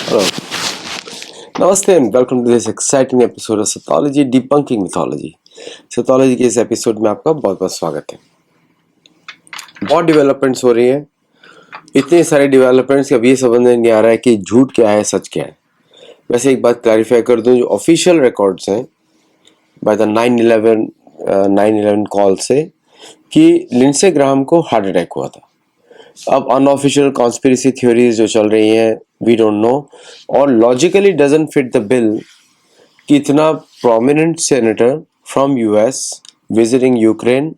Hello. Namaste and welcome to this exciting episode of Sathology Debunking Mythology. Sathology के इस episode में आपका बहुत बहुत स्वागत है। बहुत डेवलपमेंट्स हो रही हैं, इतने सारे डेवलपमेंट्स कि अब ये समझ में नहीं आ रहा है कि झूठ क्या है सच क्या है। वैसे एक बात क्लैरिफाई कर दूं, जो ऑफिशियल रिकॉर्ड्स हैं बाय द 9/11 कॉल से कि लिंडसे ग्राहम को हार्ट अटैक हुआ था। अब अनऑफिशियल कॉन्स्पिरेसी थ्योरीज जो चल रही हैं, वी डोंट नो, और logically doesn't fit the bill कि इतना prominent senator from US visiting Ukraine,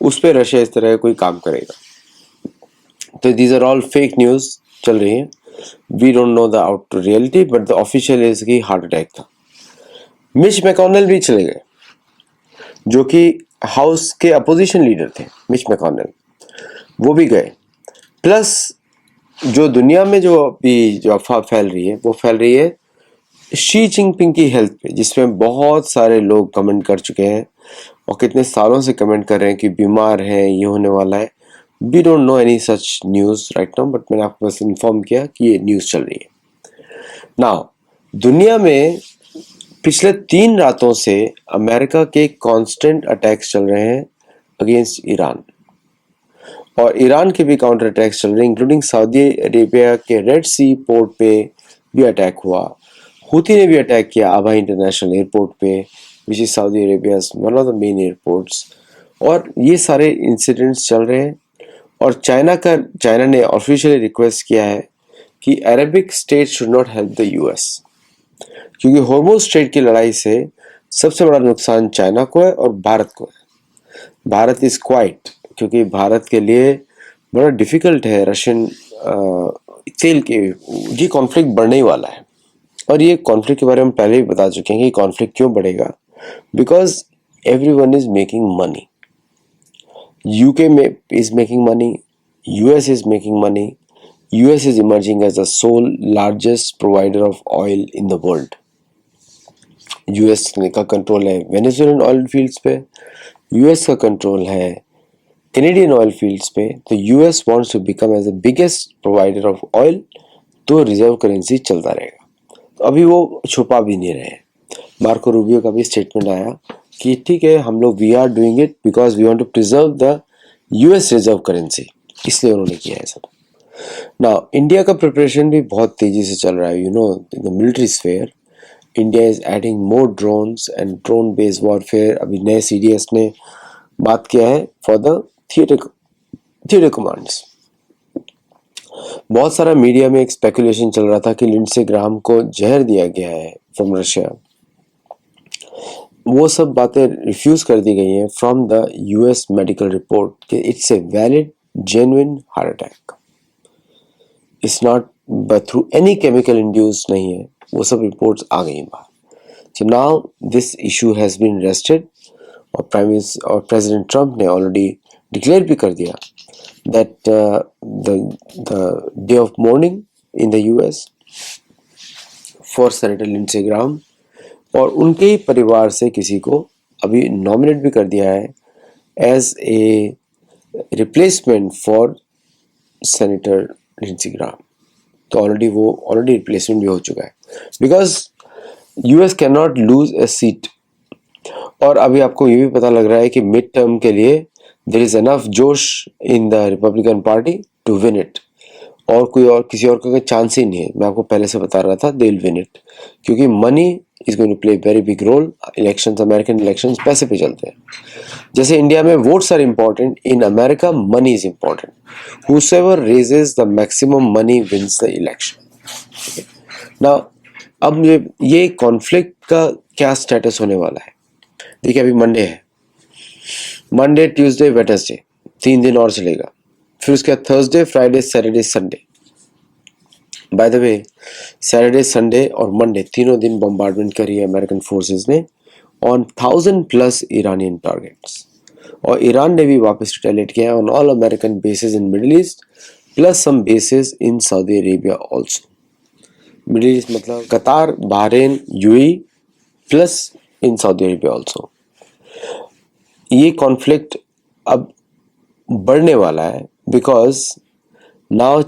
उस पर रशिया इस तरह का कोई काम करेगा। तो these are all fake news चल रही हैं। We don't know the out reality, but the official is कि हार्ट अटैक था। मिच मैकॉनेल भी चले गए, जो कि हाउस के अपोजिशन लीडर थे। मिच मैकॉनेल वो भी गए। प्लस जो दुनिया में जो अभी जो अफवाह फैल रही है, वो फैल रही है शी जिनपिंग की हेल्थ पे, जिसमें बहुत सारे लोग कमेंट कर चुके हैं और कितने सालों से कमेंट कर रहे हैं कि बीमार है, ये होने वाला है। We don't know any such news right now, but मैंने आपको बस इन्फॉर्म किया कि ये न्यूज चल रही है। नाउ दुनिया में पिछले 3 रातों से अमेरिका के कांस्टेंट अटैक्स चल रहे हैं अगेंस्ट ईरान, और ईरान के भी काउंटर अटैक्स चल रहे हैं, इंक्लूडिंग सऊदी अरेबिया के रेड सी पोर्ट पे भी अटैक हुआ। हुती ने भी अटैक किया आबा इंटरनेशनल एयरपोर्ट पे, which is Saudi Arabia's one of the main airports. और ये सारे इंसिडेंट्स चल रहे हैं। और चाइना ने ऑफिशियली रिक्वेस्ट किया है कि Arabic state should not help the US, क्योंकि हॉर्मुज़ स्ट्रेट की लड़ाई से सबसे बड़ा नुकसान चाइना को है और भारत को है। भारत इज क्वाइट, क्योंकि भारत के लिए बड़ा डिफिकल्ट है रशियन तेल के, ये कॉन्फ्लिक्ट बढ़ने ही वाला है। और ये कॉन्फ्लिक्ट के बारे में पहले भी बता चुके हैं कि कॉन्फ्लिक्ट क्यों बढ़ेगा, because everyone is making money. UK में is making money, US is making money, US is emerging as the sole largest provider of oil in the world. US का कंट्रोल है वेनेजुएलन ऑयल फील्ड्स पे, US का control है Canadian oil fields पे। तो US wants to become as the biggest provider of oil, तो reserve currency चलता रहेगा। तो अभी वो छुपा भी नहीं रहे। मार्को रूबियो का भी स्टेटमेंट आया कि ठीक है, हम लोग we are doing it because we want to preserve the US reserve currency, इसलिए उन्होंने किया है सब। नाउ इंडिया का प्रिपरेशन भी बहुत तेजी से चल रहा है। You know, in the military sphere India is adding more drones and drone based warfare. अभी नए सीडीएस ने बात किया है फॉर द थिएटर कमांड्स। बहुत सारा मीडिया में एक स्पेकुलेशन चल रहा था कि लिंडसे ग्राहम को जहर दिया गया है फ्रॉम रशिया। वो सब बातें रिफ्यूज कर दी गई हैं from the US medical report कि it's a valid genuine heart attack, it's not through any chemical induce नहीं है। वो सब रिपोर्ट्स आ गई बाहर। So now this issue has been rested, और प्रेसिडेंट ट्रंप ने ऑलरेडी डिक्लेयर भी कर दिया that the day of mourning in the US for Senator Lindsey Graham, और उनके ही परिवार से किसी को अभी नॉमिनेट भी कर दिया है as a replacement for senator Lindsey Graham. तो ऑलरेडी रिप्लेसमेंट भी हो चुका है, because US can not lose a seat. और अभी आपको ये भी पता लग रहा है कि मिड टर्म के लिए there is enough जोश in the Republican Party to win it, और कोई और किसी और का चांस ही नहीं है। मैं आपको पहले से बता रहा था they'll win it, क्योंकि money is going to play very big role। Elections, American elections पैसे पे चलते हैं। जैसे इंडिया में votes are important, in America money is important. whosoever raises the maximum money wins the election। Now अब ये conflict का क्या स्टेटस होने वाला है। देखिए, अभी मंडे है, मंडे ट्यूसडे वेडनेसडे 3 दिन और चलेगा। फिर उसके बाद Thursday Friday Saturday Sunday. By the way, Saturday Sunday और मंडे तीनों दिन बम्बार्डमेंट करी है अमेरिकन फोर्सेस ने ऑन 1000+ ईरानियन टारगेट्स, और ईरान ने भी वापस रिटेलिएट किया on all American bases in Middle East plus some bases in Saudi Arabia also. Middle East मतलब Qatar, Bahrain, UAE plus in Saudi Arabia also. ये conflict अब बढ़ने वाला है because now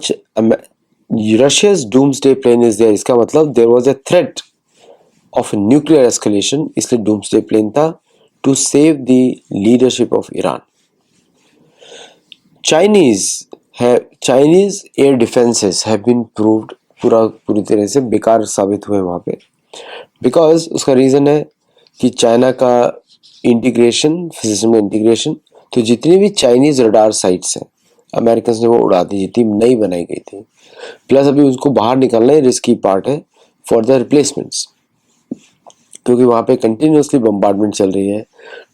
Russia's doomsday plane is there, इसका मतलब there was a threat of a nuclear escalation, इसलिए doomsday plane था to save the leadership of Iran. Chinese air defenses have been proved पूरी तरह से बेकार साबित हुए वहाँ पे, बिकॉज उसका रीज़न है कि चाइना का इंटीग्रेशन, सिस्टम में इंटीग्रेशन, तो जितनी भी चाइनीज रडार साइट्स हैं अमेरिकन ने वो उड़ा दी, जितनी नई बनाई गई थी, प्लस अभी उसको बाहर निकालना ही रिस्की पार्ट है फॉर द रिप्लेसमेंट्स, क्योंकि वहाँ पे कंटिन्यूसली बम्बार्डमेंट चल रही है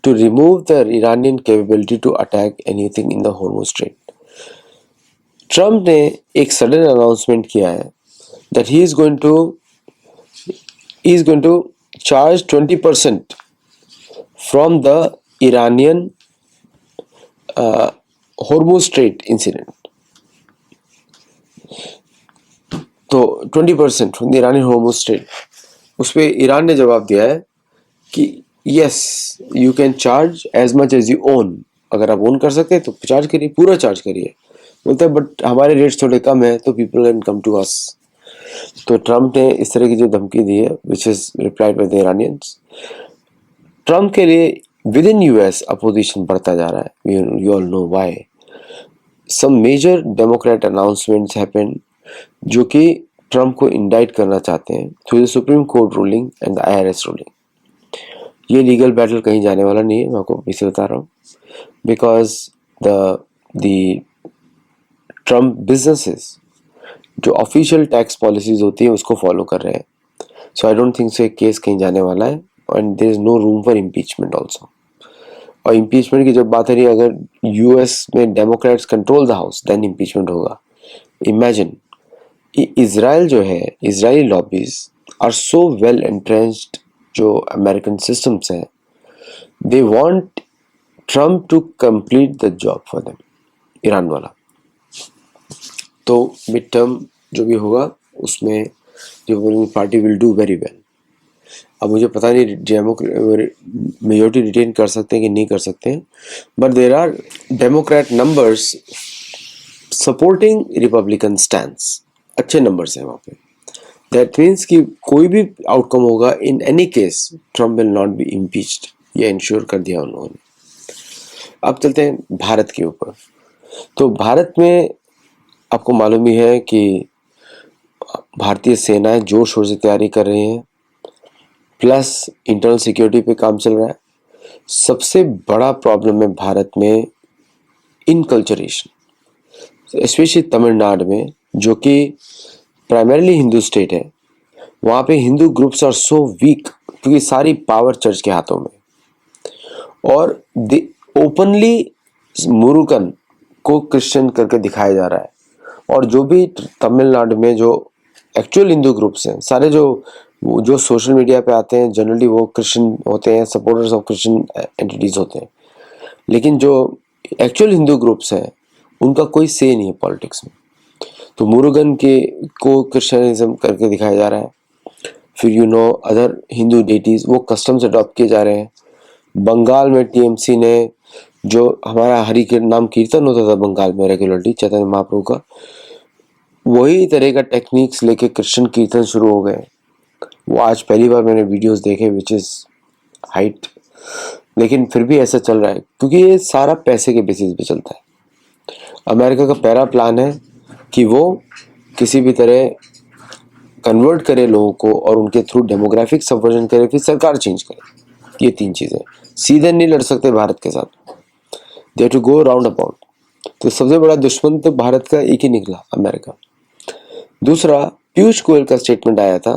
to remove the Iranian capability to attack anything in the Hormuz Strait. Trump ने एक सडन अनाउंसमेंट किया है that he is going to charge 20% from the Iranian Hormuz Strait incident. तो 20% फ्रॉम द ईरानी Hormuz Strait, उस पर Iran ने जवाब दिया है कि yes you can charge as much as you own, अगर आप ओन कर सकते हैं तो चार्ज करिए, पूरा चार्ज करिए. बोलता है बट हमारे रेट्स थोड़े कम है तो people can come to us. तो ट्रम्प ने इस तरह की जो धमकी दी है which is replied by the Iranians. Trump के लिए विद इन यूएस अपोजिशन बढ़ता जा रहा है. You all know why. Some major democrat announcements happen जो कि ट्रम्प को इंडाइट करना चाहते हैं through the supreme court ruling and the IRS ruling. ये लीगल बैटल कहीं जाने वाला नहीं है, मैं आपको इसे बता रहा हूँ, बिकॉज द ट्रम्प बिजनेसेस जो ऑफिशियल टैक्स पॉलिसीज होती है उसको फॉलो कर रहे हैं. सो आई डोंट थिंक सो एक केस कहीं जाने वाला है, and there is no room for impeachment also. और इम्पीचमेंट की जब बात आ रही है, अगर यूएस में democrats control the house then impeachment होगा. इमेजिन इजराइल जो है, Israeli lobbies are so well entrenched जो अमेरिकन सिस्टम्स हैं, they want Trump to complete the job for them, Iran वाला. तो मिड टर्म जो भी होगा उसमें republican party will do very well. अब मुझे पता नहीं मेजोरिटी रिटेन कर सकते हैं कि नहीं कर सकते हैं, but there are democrat numbers supporting republican stands, अच्छे नंबर्स हैं वहाँ पे. दैट मीन्स कि कोई भी आउटकम होगा in any case Trump will not be impeached, ये इंश्योर कर दिया उन्होंने. अब चलते हैं भारत के ऊपर. तो भारत में आपको मालूम ही है कि भारतीय सेनाएं जोर शोर से तैयारी कर रही हैं, प्लस इंटरनल सिक्योरिटी पे काम चल रहा है. सबसे बड़ा प्रॉब्लम है भारत में इनकल्चरेशन, स्पेशली तमिलनाडु में जो कि प्राइमरीली हिंदू स्टेट है. वहाँ पे Hindu groups are so weak क्योंकि सारी पावर चर्च के हाथों में, और ओपनली मुरुगन को क्रिश्चियन करके दिखाया जा रहा है. और जो भी तमिलनाडु में जो एक्चुअल हिंदू ग्रुप्स हैं, सारे जो सोशल मीडिया पे आते हैं जनरली वो क्रिश्चियन होते हैं, सपोर्टर्स ऑफ क्रिश्चियन एंटिटीज होते हैं. लेकिन जो एक्चुअल हिंदू ग्रुप्स हैं उनका कोई से नहीं है पॉलिटिक्स में. तो मुरुगन को क्रिश्चियनिज्म करके दिखाया जा रहा है. फिर अदर हिंदू डेटीज वो कस्टम्स अडॉप्ट किए जा रहे हैं. बंगाल में टीएमसी ने जो हमारा हरि के नाम कीर्तन होता था बंगाल में रेगुलरली चैतन्य महाप्रभु का, वही तरह का टेक्निक्स लेके क्रिश्चियन कीर्तन शुरू हो गए. वो आज पहली बार मैंने वीडियोस देखे विच इज हाइट. लेकिन फिर भी ऐसा चल रहा है क्योंकि ये सारा पैसे के बेसिस पे चलता है. अमेरिका का पहला प्लान है कि वो किसी भी तरह कन्वर्ट करे लोगों को और उनके थ्रू डेमोग्राफिक सबवर्जन करे, फिर सरकार चेंज करे. ये तीन चीजें सीधे नहीं लड़ सकते भारत के साथ, they have to go round about. तो सबसे बड़ा दुश्मन तो भारत का एक ही निकला, अमेरिका. दूसरा, पीयूष गोयल का स्टेटमेंट आया था.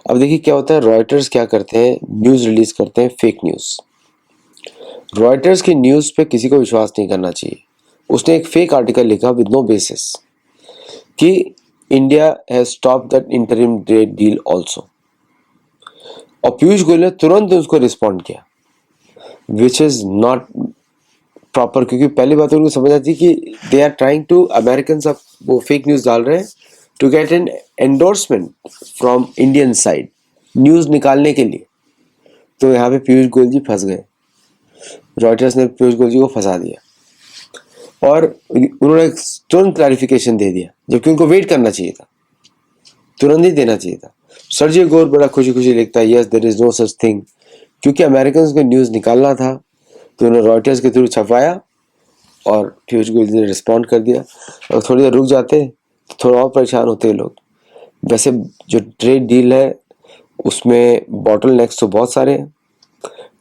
अब देखिए क्या होता है, रॉयटर्स क्या करते हैं, न्यूज रिलीज करते हैं, फेक न्यूज. रॉयटर्स की न्यूज पे किसी को विश्वास नहीं करना चाहिए. उसने एक फेक आर्टिकल लिखा विद नो बेसिस कि India has stop that interim trade deal also, और पीयूष गोयल ने तुरंत उसको रिस्पॉन्ड किया, विच इज नॉट प्रॉपर. क्योंकि पहली बात उनको समझ आती कि they are trying to, American सब वो फेक न्यूज डाल रहे हैं to get an endorsement from Indian side news निकालने के लिए. तो यहाँ पे पीयूष गोयल जी फंस गए, रॉयटर्स ने पीयूष गोयल जी को फंसा दिया. और उन्होंने तुरंत क्लैरिफिकेशन दे दिया, जबकि उनको वेट करना चाहिए था, तुरंत ही देना चाहिए था। सर्जी गोर बड़ा खुशी खुशी लिखता है, yes there is no such thing, क्योंकि अमेरिकन को न्यूज़ निकालना था तो उन्होंने रॉयटर्स के थ्रू छपवाया और पीयूष गोयल ने रिस्पॉन्ड कर दिया। और थोड़ी देर रुक जाते तो थोड़ा और परेशान होते हैं लोग। वैसे जो ट्रेड डील है उसमें बॉटल नेक्स तो बहुत सारे हैं,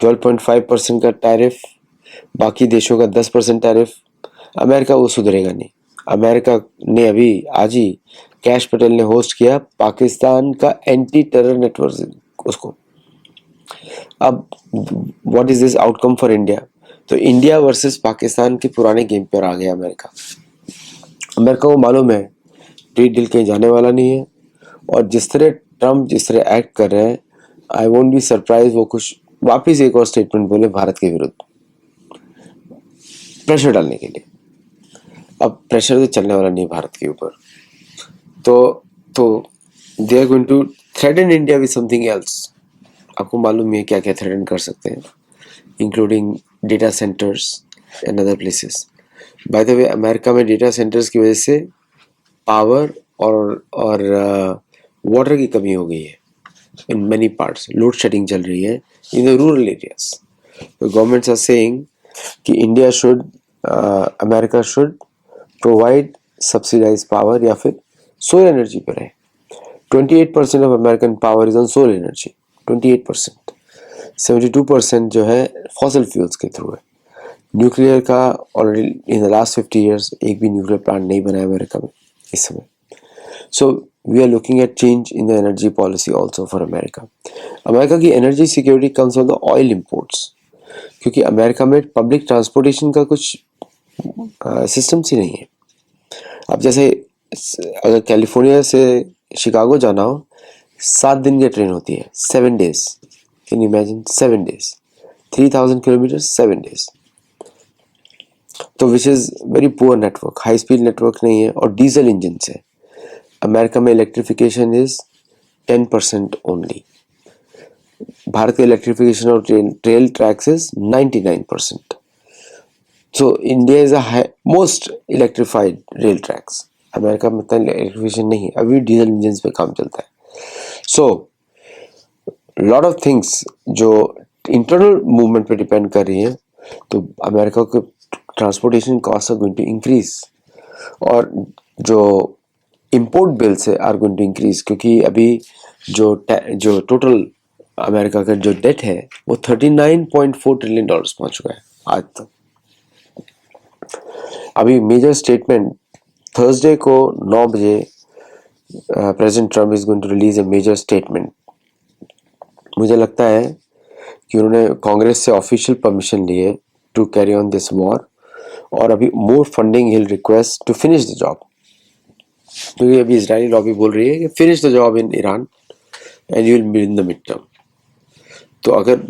12.5% का टैरिफ, बाकी देशों का 10% टैरिफ। अमेरिका वो सुधरेगा नहीं। अमेरिका ने अभी आज ही कैश पटेल ने होस्ट किया पाकिस्तान का एंटी टेरर नेटवर्क उसको। अब what is this outcome for India? तो इंडिया वर्सेस पाकिस्तान के पुराने गेम पर आ गया अमेरिका। अमेरिका को मालूम है ट्रेड डील कहीं जाने वाला नहीं है, और जिस तरह ट्रम्प जिस तरह एक्ट कर रहे हैं, आई वोंट बी सरप्राइज वो कुछ वापिस एक और स्टेटमेंट बोले भारत के विरुद्ध, प्रेशर डालने के लिए। अब प्रेशर तो चलने वाला नहीं भारत के ऊपर, तो they are going to threaten India with something else. आपको मालूम है क्या क्या थ्रेटन कर सकते हैं, including data centres and other places. By the way America में डेटा सेंटर्स की वजह से पावर और वाटर की कमी हो गई है in many parts, load shedding चल रही है इन द रूरल एरियाज। तो गवर्नमेंट्स आर सेइंग कि India should America should provide subsidise power या फिर सोलर एनर्जी पर है। 28% of American power is on solar energy, 28%। 72% जो है फॉसिल फ्यूल्स के थ्रू है। न्यूक्लियर का already in the last 50 years एक भी न्यूक्लियर प्लांट नहीं बना है अमेरिका में इस समय। So we are looking at change in the energy policy also for America. America की energy security comes from the oil imports, क्योंकि अमेरिका में पब्लिक ट्रांसपोर्टेशन का कुछ सिस्टम ही नहीं है। अब जैसे अगर कैलिफोर्निया से शिकागो जाना हो 7 दिन की ट्रेन होती है, 7 days। Can you imagine 7 days, 3000 kilometre 7 days। तो which is very poor network, high speed network नहीं है और डीजल इंजन से। अमेरिका में इलेक्ट्रिफिकेशन इज 10% ओनली। भारत का इलेक्ट्रिफिकेशन और rail tracks is 99%। So India is a most electrified rail tracks. America में इतना इलेक्ट्रिफिकेशन नहीं है, अभी डीजल इंजन पे काम चलता है। सो लॉट ऑफ थिंग्स जो इंटरनल मूवमेंट पे डिपेंड कर रही है, तो अमेरिका के transportation cost are going to increase, और जो import bills are going to increase, क्योंकि अभी जो टोटल अमेरिका का जो डेट है वो $39.4 ट्रिलियन पहुंच चुका है आज तक। अभी मेजर स्टेटमेंट थर्सडे को 9 बजे president Trump is going to release a major statement. मुझे लगता है कि उन्होंने कांग्रेस से ऑफिशियल परमिशन लिए to carry on this war, और अभी मोर फंडिंग ही request to finish the job, क्योंकि अभी इजरायली लॉबी बोल रही है कि finish the job in Iran and you will be in the mid term. तो अगर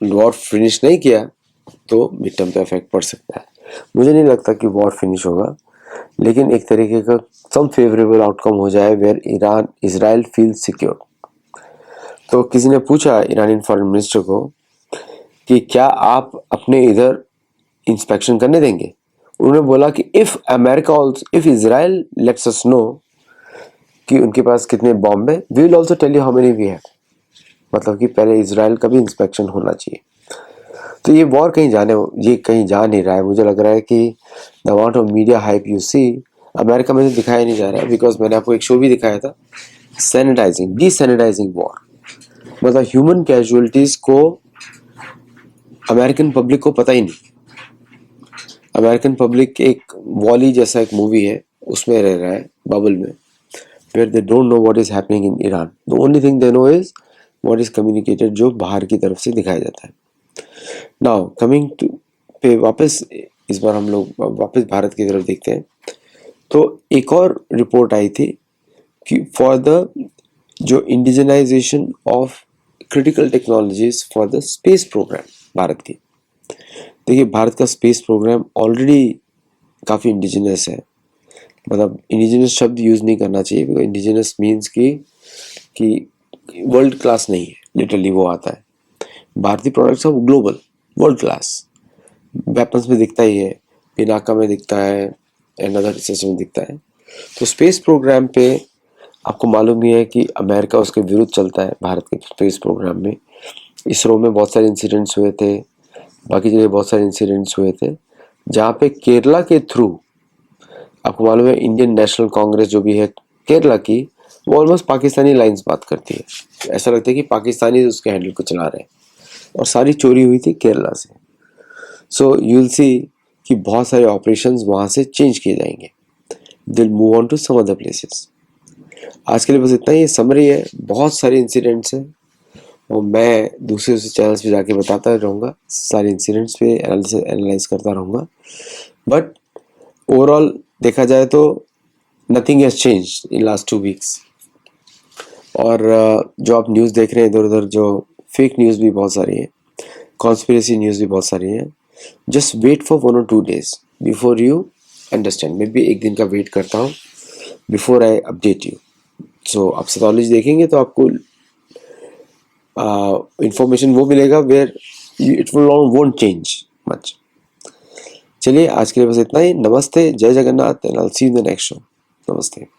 वॉर फिनिश नहीं किया तो मिड टर्म पे इफेक्ट पड़ सकता है। मुझे नहीं लगता कि वॉर फिनिश होगा, लेकिन एक तरीके का सम फेवरेबल आउटकम हो जाए where Iran Israel feel secure. तो किसी ने पूछा ईरानियन फॉरेन मिनिस्टर को कि क्या आप अपने इधर इंस्पेक्शन करने देंगे? उन्होंने बोला कि if Israel let's us know कि उनके पास कितने बॉम्ब है, we will also tell you how many we have. मतलब कि पहले इजराइल का भी इंस्पेक्शन होना चाहिए। तो ये वॉर कहीं जा नहीं रहा है। मुझे लग रहा है कि the amount of media hype you see America में तो दिखाया नहीं जा रहा है, बिकॉज मैंने आपको एक शो भी दिखाया था, सैनिटाइजिंग, डीसैनिटाइजिंग वॉर। मतलब ह्यूमन कैजुअलिटीज को अमेरिकन पब्लिक को पता ही नहीं। अमेरिकन पब्लिक एक वॉली जैसा एक मूवी है उसमें रह रहा है, बबल में, where they don't know what is happening in Iran. The only thing they know is what is communicated, जो बाहर की तरफ से दिखाया जाता है। नाउ कमिंग टू पे वापस, इस बार हम लोग वापस भारत की तरफ देखते हैं। तो एक और रिपोर्ट आई थी कि फॉर द जो indigenisation of critical technologies for the space programme Bharat की। देखिए भारत का स्पेस प्रोग्राम ऑलरेडी काफ़ी इंडिजिनस है। मतलब इंडिजिनस शब्द यूज़ नहीं करना चाहिए, बिकॉज इंडिजिनस मीन्स कि वर्ल्ड क्लास नहीं है, लिटरली वो आता है। भारतीय products of global world class, weapons में दिखता ही है, पिनाका में दिखता है एंड अदर रिसर्च में दिखता है। तो स्पेस प्रोग्राम पे आपको मालूम ही है कि अमेरिका उसके विरुद्ध चलता है भारत के स्पेस प्रोग्राम में। इसरो में बहुत सारे इंसिडेंट्स हुए थे, बाकी जगह बहुत सारे इंसिडेंट्स हुए थे, जहाँ पे केरला के थ्रू आपको मालूम है इंडियन नेशनल कांग्रेस जो भी है केरला की, वो ऑलमोस्ट पाकिस्तानी लाइंस बात करती है। ऐसा लगता है कि पाकिस्तानी उसके हैंडल को चला रहे हैं, और सारी चोरी हुई थी केरला से। सो यू विल सी कि बहुत सारे ऑपरेशंस वहाँ से चेंज किए जाएंगे, they will move on to some other places. आज के लिए बस इतना ही, समरी है, बहुत सारे इंसिडेंट्स हैं और मैं दूसरे चैनल्स पे जाके बताता रहूँगा, सारे इंसिडेंट्स पे एनालाइज करता रहूँगा। बट ओवरऑल देखा जाए तो nothing has change in last 2 weeks. और जो आप न्यूज़ देख रहे हैं इधर उधर, जो फेक न्यूज़ भी बहुत सारी है, कॉन्स्पिरेसी न्यूज़ भी बहुत सारी है, just wait for 1 or 2 days before you understand. मैं भी एक दिन का वेट करता हूँ before I update you. So आप सेटोलॉजी देखेंगे तो आपको इंफॉर्मेशन वो मिलेगा where it will won't change much. चलिए आज के लिए बस इतना ही। नमस्ते, जय Jagannath and I will see you in the next show. नमस्ते।